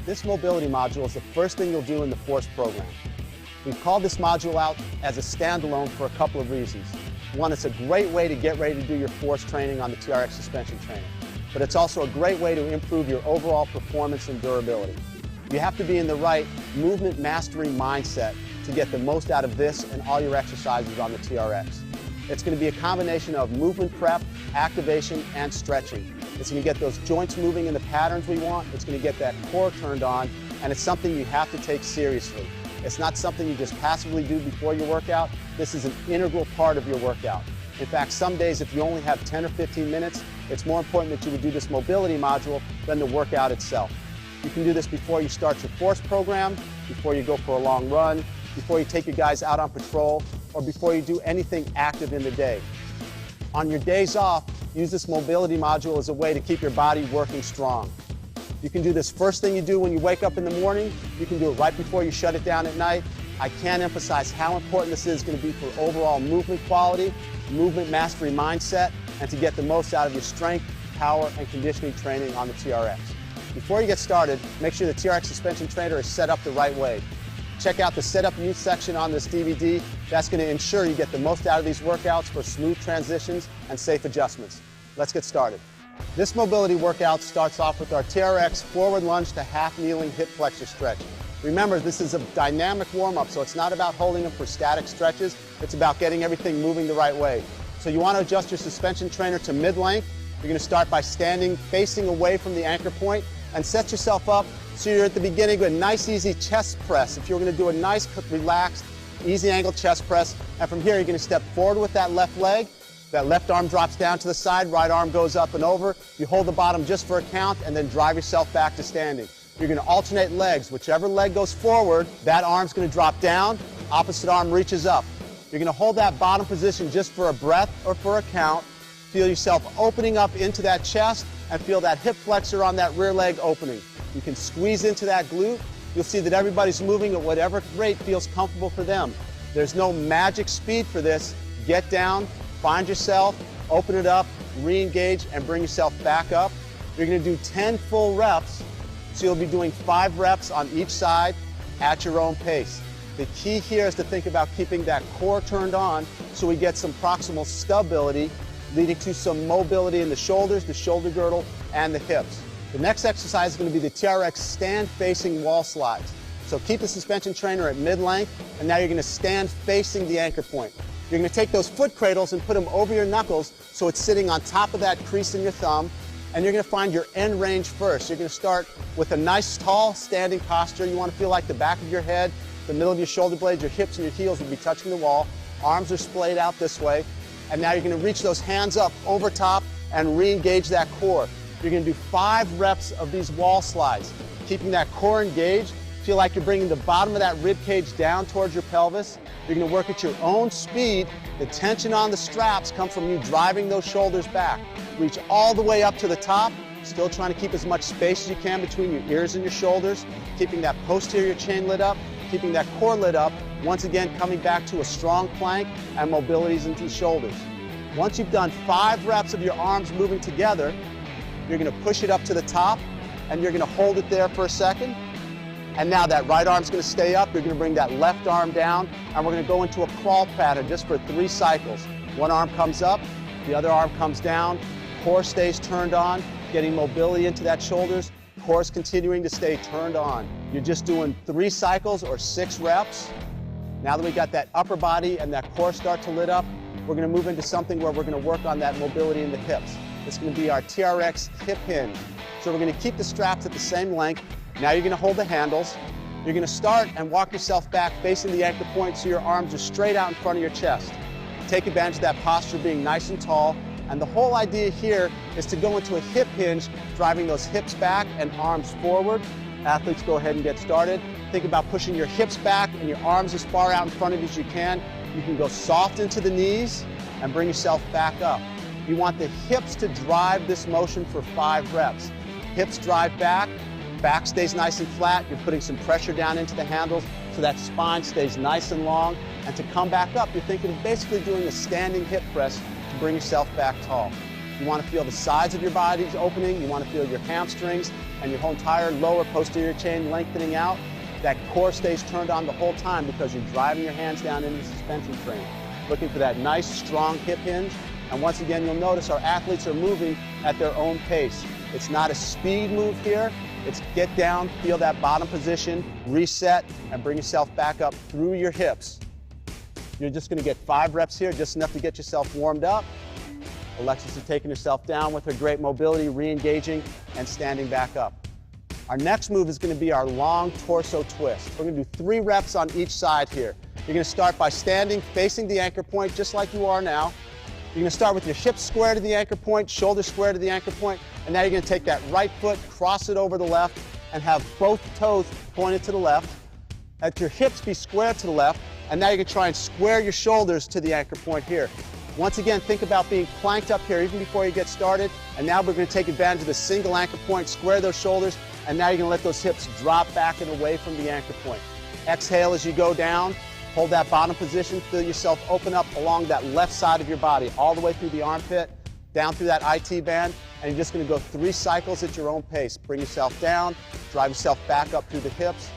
This mobility module is the first thing you'll do in the Force program. We've called this module out as a standalone for a couple of reasons. One, it's a great way to get ready to do your Force training on the TRX suspension trainer, but it's also a great way to improve your overall performance and durability. You have to be in the right movement mastery mindset to get the most out of this and all your exercises on the TRX. It's going to be a combination of movement prep, activation, and stretching. It's going to get those joints moving in the patterns we want. It's going to get that core turned on, and it's something you have to take seriously. It's not something you just passively do before your workout. This is an integral part of your workout. In fact, some days if you only have 10 or 15 minutes, it's more important that you would do this mobility module than the workout itself. You can do this before you start your Force program, before you go for a long run, before you take your guys out on patrol, or before you do anything active in the day. On your days off, use this mobility module as a way to keep your body working strong. You can do this first thing you do when you wake up in the morning. You can do it right before you shut it down at night. I can't emphasize how important this is going to be for overall movement quality, movement mastery mindset, and to get the most out of your strength, power, and conditioning training on the TRX. Before you get started, make sure the TRX suspension trainer is set up the right way. Check out the Setup Youth section on this DVD. That's going to ensure you get the most out of these workouts for smooth transitions and safe adjustments. Let's get started. This mobility workout starts off with our TRX forward lunge to half kneeling hip flexor stretch. Remember, this is a dynamic warm-up, so it's not about holding them for static stretches. It's about getting everything moving the right way. So you want to adjust your suspension trainer to mid-length. You're going to start by standing facing away from the anchor point and set yourself up so you're at the beginning with a nice easy chest press. If you're going to do a nice relaxed easy angle chest press, and from here you're going to step forward with that left leg. That left arm drops down to the side, right arm goes up and over. You hold the bottom just for a count and then drive yourself back to standing. You're going to alternate legs. Whichever leg goes forward, that arm's going to drop down, opposite arm reaches up. You're going to hold that bottom position just for a breath or for a count. Feel yourself opening up into that chest and feel that hip flexor on that rear leg opening. You can squeeze into that glute. You'll see that everybody's moving at whatever rate feels comfortable for them. There's no magic speed for this. Get down, find yourself, open it up, re-engage, and bring yourself back up. You're going to do 10 full reps, so you'll be doing 5 reps on each side at your own pace. The key here is to think about keeping that core turned on so we get some proximal stability, leading to some mobility in the shoulders, the shoulder girdle, and the hips. The next exercise is going to be the TRX stand-facing wall slides. So keep the suspension trainer at mid-length, and now you're going to stand facing the anchor point. You're going to take those foot cradles and put them over your knuckles so it's sitting on top of that crease in your thumb, and you're going to find your end range first. You're going to start with a nice tall standing posture. You want to feel like the back of your head, the middle of your shoulder blades, your hips and your heels will be touching the wall. Arms are splayed out this way, and now you're going to reach those hands up over top and re-engage that core. You're going to do 5 reps of these wall slides, keeping that core engaged. Feel like you're bringing the bottom of that rib cage down towards your pelvis. You're going to work at your own speed. The tension on the straps comes from you driving those shoulders back. Reach all the way up to the top, still trying to keep as much space as you can between your ears and your shoulders, keeping that posterior chain lit up, keeping that core lit up. Once again, coming back to a strong plank and mobilities into the shoulders. Once you've done 5 reps of your arms moving together, you're going to push it up to the top, and you're going to hold it there for a second. And now that right arm's going to stay up. You're going to bring that left arm down, and we're going to go into a crawl pattern just for 3 cycles. One arm comes up, the other arm comes down, core stays turned on, getting mobility into that shoulders, core's continuing to stay turned on. You're just doing 3 cycles or 6 reps. Now that we got that upper body and that core start to lit up, we're going to move into something where we're going to work on that mobility in the hips. It's going to be our TRX hip hinge. So we're going to keep the straps at the same length. Now you're going to hold the handles. You're going to start and walk yourself back facing the anchor point so your arms are straight out in front of your chest. Take advantage of that posture being nice and tall. And the whole idea here is to go into a hip hinge, driving those hips back and arms forward. Athletes, go ahead and get started. Think about pushing your hips back and your arms as far out in front of you as you can. You can go soft into the knees and bring yourself back up. You want the hips to drive this motion for 5 reps. Hips drive back, back stays nice and flat. You're putting some pressure down into the handles so that spine stays nice and long. And to come back up, you're thinking of basically doing a standing hip press to bring yourself back tall. You want to feel the sides of your bodies opening. You want to feel your hamstrings and your whole entire lower posterior chain lengthening out. That core stays turned on the whole time because you're driving your hands down into the suspension train. Looking for that nice, strong hip hinge. And once again, you'll notice our athletes are moving at their own pace. It's not a speed move here. It's get down, feel that bottom position, reset, and bring yourself back up through your hips. You're just going to get 5 reps here, just enough to get yourself warmed up. Alexis is taking herself down with her great mobility, re-engaging and standing back up. Our next move is going to be our long torso twist. We're going to do 3 reps on each side here. You're going to start by standing, facing the anchor point, just like you are now. You're going to start with your hips square to the anchor point, shoulders square to the anchor point, and now you're going to take that right foot, cross it over the left, and have both toes pointed to the left. Let your hips be square to the left, and now you're going to try and square your shoulders to the anchor point here. Once again, think about being planked up here even before you get started, and now we're going to take advantage of the single anchor point, square those shoulders, and now you're going to let those hips drop back and away from the anchor point. Exhale as you go down. Hold that bottom position, feel yourself open up along that left side of your body, all the way through the armpit, down through that IT band, and you're just going to go 3 cycles at your own pace. Bring yourself down, drive yourself back up through the hips,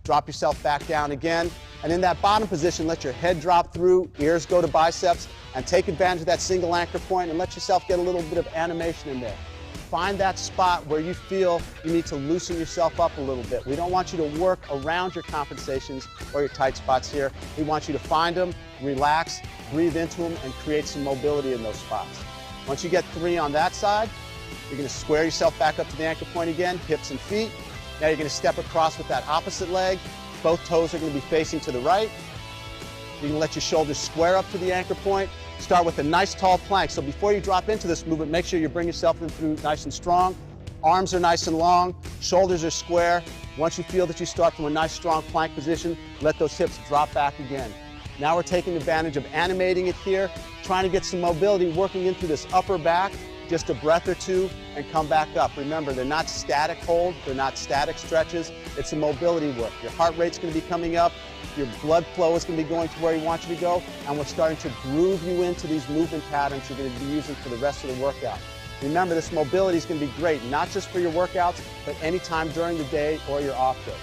drop yourself back down again, and in that bottom position, let your head drop through, ears go to biceps, and take advantage of that single anchor point and let yourself get a little bit of animation in there. Find that spot where you feel you need to loosen yourself up a little bit. We don't want you to work around your compensations or your tight spots here. We want you to find them, relax, breathe into them, and create some mobility in those spots. Once you get 3 on that side, you're going to square yourself back up to the anchor point again, hips and feet. Now you're going to step across with that opposite leg. Both toes are going to be facing to the right. You're going to let your shoulders square up to the anchor point. Start with a nice tall plank. So before you drop into this movement, make sure you bring yourself in through nice and strong. Arms are nice and long, shoulders are square. Once you feel that you start from a nice strong plank position, let those hips drop back again. Now we're taking advantage of animating it here, trying to get some mobility working into this upper back, just a breath or 2 and come back up. Remember, they're not static hold, they're not static stretches, it's a mobility work. Your heart rate's going to be coming up, your blood flow is going to be going to where you want you to go, and we're starting to groove you into these movement patterns you're going to be using for the rest of the workout. Remember, this mobility is going to be great, not just for your workouts, but anytime during the day or your off day.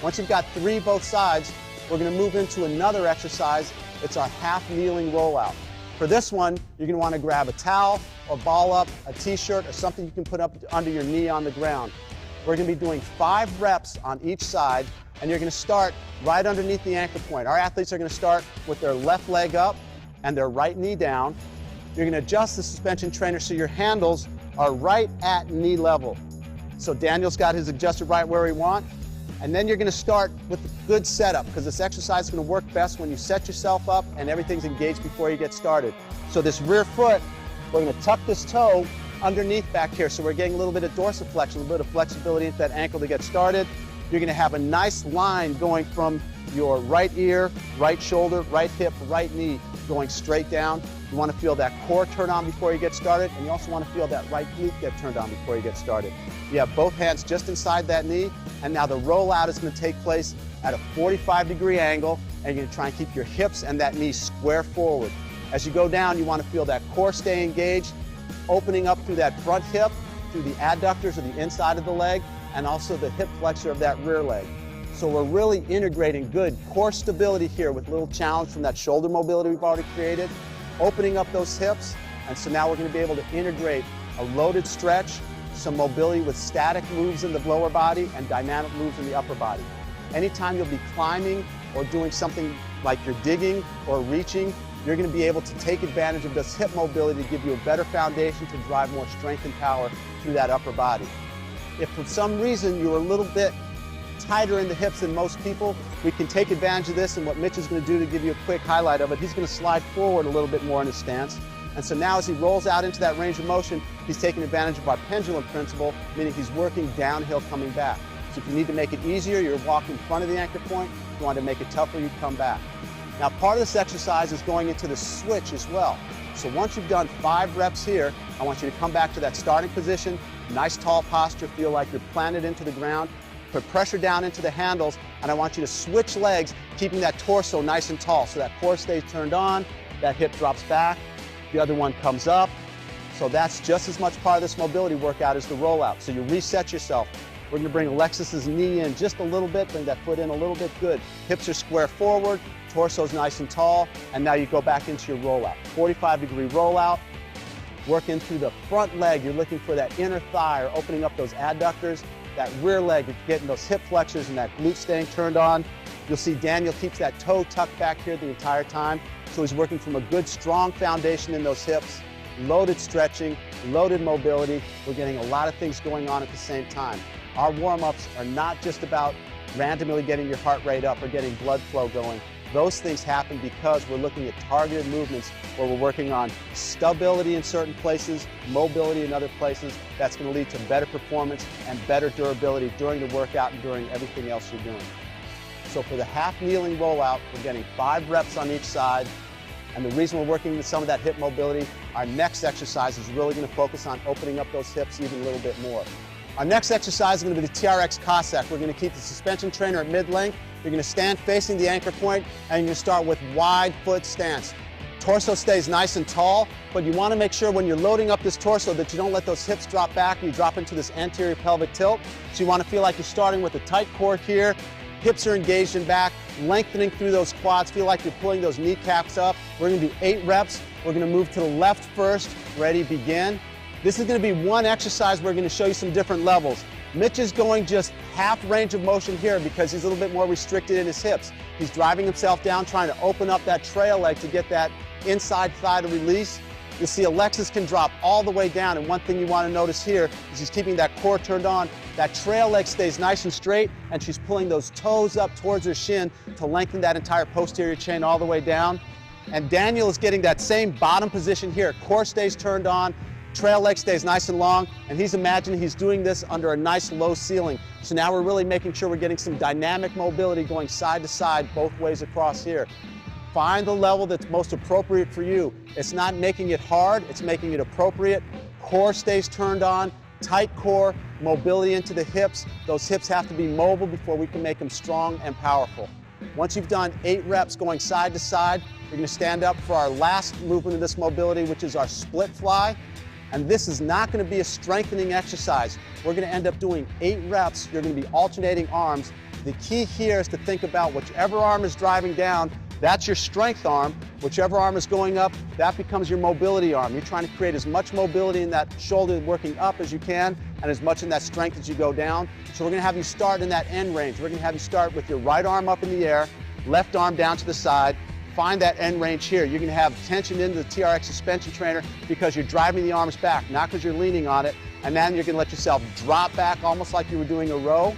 Once you've got 3 both sides, we're going to move into another exercise. It's our half kneeling rollout. For this one, you're going to want to grab a towel or ball up, a t-shirt, or something you can put up under your knee on the ground. We're going to be doing 5 reps on each side, and you're going to start right underneath the anchor point. Our athletes are going to start with their left leg up and their right knee down. You're going to adjust the suspension trainer so your handles are right at knee level. So Daniel's got his adjusted right where we want. And then you're going to start with a good setup, because this exercise is going to work best when you set yourself up and everything's engaged before you get started. So this rear foot, we're going to tuck this toe underneath back here, so we're getting a little bit of dorsiflexion, a little bit of flexibility into that ankle to get started. You're going to have a nice line going from your right ear, right shoulder, right hip, right knee, going straight down. You want to feel that core turn on before you get started, and you also want to feel that right glute get turned on before you get started. You have both hands just inside that knee, and now the rollout is going to take place at a 45-degree angle, and you're going to try and keep your hips and that knee square forward. As you go down, you want to feel that core stay engaged, opening up through that front hip, through the adductors of the inside of the leg, and also the hip flexor of that rear leg. So we're really integrating good core stability here with a little challenge from that shoulder mobility we've already created, opening up those hips, and so now we're going to be able to integrate a loaded stretch, some mobility with static moves in the lower body and dynamic moves in the upper body. Anytime you'll be climbing or doing something like you're digging or reaching, you're going to be able to take advantage of this hip mobility to give you a better foundation to drive more strength and power through that upper body. If for some reason you're a little bit tighter in the hips than most people, we can take advantage of this, and what Mitch is going to do to give you a quick highlight of it, he's going to slide forward a little bit more in his stance. And so now as he rolls out into that range of motion, he's taking advantage of our pendulum principle, meaning he's working downhill coming back. So if you need to make it easier, you're walking in front of the anchor point. If you want to make it tougher, you come back. Now part of this exercise is going into the switch as well. So once you've done 5 reps here, I want you to come back to that starting position, nice tall posture, feel like you're planted into the ground, put pressure down into the handles, and I want you to switch legs, keeping that torso nice and tall so that core stays turned on, that hip drops back, the other one comes up, So that's just as much part of this mobility workout as the rollout. So you reset yourself. We're going to bring Alexis's knee in just a little bit, bring that foot in a little bit, good. Hips are square forward, torso's nice and tall, and now you go back into your rollout. 45-degree rollout, work in through the front leg. You're looking for that inner thigh or opening up those adductors. That rear leg, you're getting those hip flexors and that glute staying turned on. You'll see Daniel keeps that toe tucked back here the entire time. So he's working from a good, strong foundation in those hips, loaded stretching, loaded mobility. We're getting a lot of things going on at the same time. Our warm-ups are not just about randomly getting your heart rate up or getting blood flow going. Those things happen because we're looking at targeted movements where we're working on stability in certain places, mobility in other places. That's going to lead to better performance and better durability during the workout and during everything else you're doing. So for the half kneeling rollout, we're getting 5 reps on each side. And the reason we're working with some of that hip mobility, our next exercise is really going to focus on opening up those hips even a little bit more. Our next exercise is going to be the TRX Cossack. We're going to keep the suspension trainer at mid-length. You're going to stand facing the anchor point, and you're going to start with wide foot stance. Torso stays nice and tall, but you want to make sure when you're loading up this torso that you don't let those hips drop back and you drop into this anterior pelvic tilt. So you want to feel like you're starting with a tight core here. Hips are engaged in back, lengthening through those quads. Feel like you're pulling those kneecaps up. We're going to do 8 reps. We're going to move to the left first. Ready, begin. This is going to be one exercise. We're going to show you some different levels. Mitch is going just half range of motion here because he's a little bit more restricted in his hips. He's driving himself down, trying to open up that trail leg to get that inside thigh to release. You'll see Alexis can drop all the way down, and one thing you want to notice here is he's keeping that core turned on. That trail leg stays nice and straight, and she's pulling those toes up towards her shin to lengthen that entire posterior chain all the way down. And Daniel is getting that same bottom position here. Core stays turned on, trail leg stays nice and long, and he's imagining he's doing this under a nice low ceiling. So now we're really making sure we're getting some dynamic mobility going side to side both ways across here. Find the level that's most appropriate for you. It's not making it hard, it's making it appropriate. Core stays turned on, tight core, mobility into the hips. Those hips have to be mobile before we can make them strong and powerful. Once you've done 8 reps going side to side, you're going to stand up for our last movement of this mobility, which is our split fly. And this is not going to be a strengthening exercise. We're going to end up doing 8 reps. You're going to be alternating arms. The key here is to think about whichever arm is driving down, that's your strength arm. Whichever arm is going up, that becomes your mobility arm. You're trying to create as much mobility in that shoulder working up as you can and as much in that strength as you go down. So we're going to have you start in that end range. We're going to have you start with your right arm up in the air, left arm down to the side. Find that end range here. You're going to have tension into the TRX suspension trainer because you're driving the arms back, not because you're leaning on it. And then you're going to let yourself drop back almost like you were doing a row.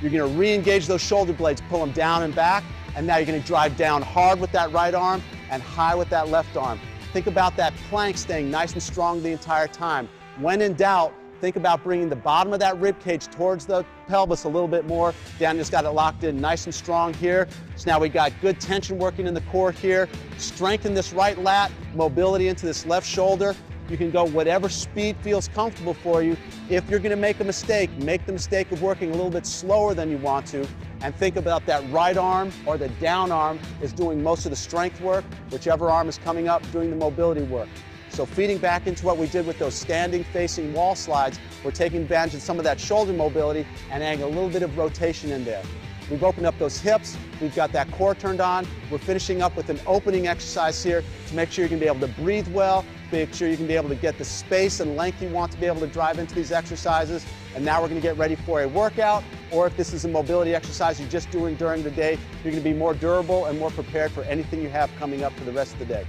You're going to re-engage those shoulder blades, pull them down and back. And now you're going to drive down hard with that right arm and high with that left arm. Think about that plank staying nice and strong the entire time. When in doubt, think about bringing the bottom of that rib cage towards the pelvis a little bit more. Daniel's got it locked in nice and strong here. So now we got good tension working in the core here. Strengthen this right lat, mobility into this left shoulder. You can go whatever speed feels comfortable for you. If you're going to make a mistake, make the mistake of working a little bit slower than you want to, and think about that right arm or the down arm is doing most of the strength work, whichever arm is coming up doing the mobility work. So feeding back into what we did with those standing facing wall slides, we're taking advantage of some of that shoulder mobility and adding a little bit of rotation in there. We've opened up those hips, we've got that core turned on. We're finishing up with an opening exercise here to make sure you can be able to breathe well, make sure you can be able to get the space and length you want to be able to drive into these exercises. And now we're going to get ready for a workout, or if this is a mobility exercise you're just doing during the day, you're going to be more durable and more prepared for anything you have coming up for the rest of the day.